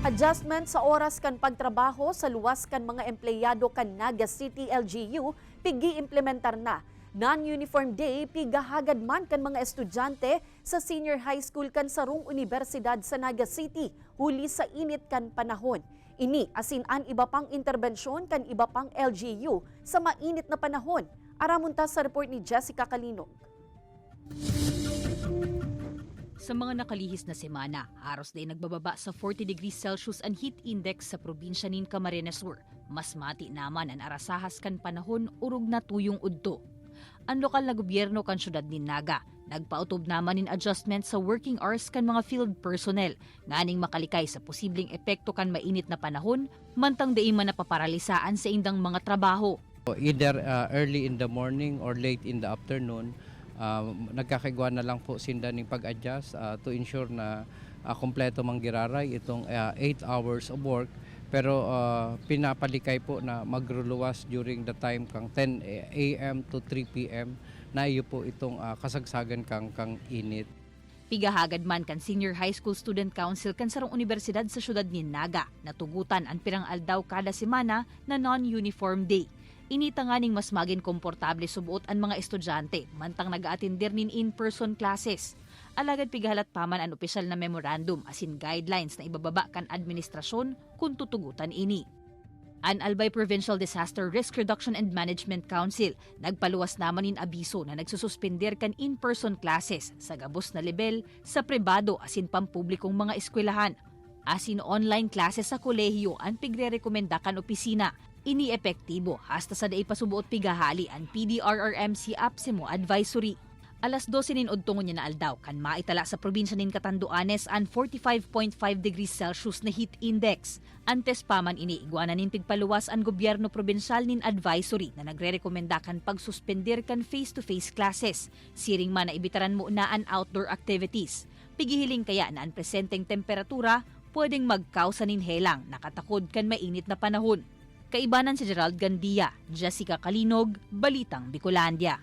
Adjustment sa oras kan pagtrabaho sa luwas kan mga empleyado kan Naga City LGU pigi implementar na. Non-uniform day pigahagad man kan mga estudyante sa senior high school kan sarong universidad sa Naga City huli sa init kan panahon. Ini asin an iba pang interbensyon kan iba pang LGU sa mainit na panahon. Aramunta sa report ni Jessica Kalinog. Sa mga nakalihis na semana, haros day nagbababa sa 40 degrees Celsius ang heat index sa probinsya nin Camarines Sur. Mas mati naman ang arasahas kan panahon urog na tuyong udto. Ang lokal na gobyerno kan syudad nin Naga, nagpautob naman nin adjustment sa working hours kan mga field personnel, nganing makalikay sa posibleng epekto kan mainit na panahon, mantang day man napaparalisaan sa indang mga trabaho. Either early in the morning or late in the afternoon, nagkakagawa na lang po sinda ng pag-adjust to ensure na kompleto manggiraray itong 8 hours of work. Pero pinapalikay po na magruluwas during the time kang 10 a.m. to 3 p.m. na iyo po itong kasagsagan kang init. Pigahagad man kan Senior High School Student Council kan sarong universidad sa syudad ni Naga, natugutan ang pirang aldaw kada semana na non-uniform day. Inita nga ning mas maging komportable subuot ang mga estudyante mantang nag-aatindir nin in-person classes. Alagad pigahalat paman ang opisyal na memorandum asin guidelines na ibababa kan administrasyon kung tutugutan ini. An Albay Provincial Disaster Risk Reduction and Management Council nagpaluwas naman in abiso na nagsususpender kan in-person classes sa gabos na level sa pribado asin pampublikong mga eskwelahan. Asin online classes sa kolehiyo ang pigre-rekomenda kan opisina. Ini epektibo hasta sa day pasubuot pigahali ang PDRRMC APSEMO Advisory. Alas 12 nin udtungon niya na aldaw kan maitala sa probinsya nin Catanduanes ang 45.5 degrees Celsius na heat index. Antes pa man ini iguanan nin pigpaluwas ang gobyerno probinsyal nin advisory na nagre-rekomenda kan pagsuspender kan face-to-face classes. Siring man na ibitaran mo na ang outdoor activities. Pigihiling kaya na ang presenteng temperatura pwedeng magkausa nin helang nakatakod kan mainit na panahon. Kaibanan si Gerald Gandia, Jessica Kalinog, Balitang Bicolandia.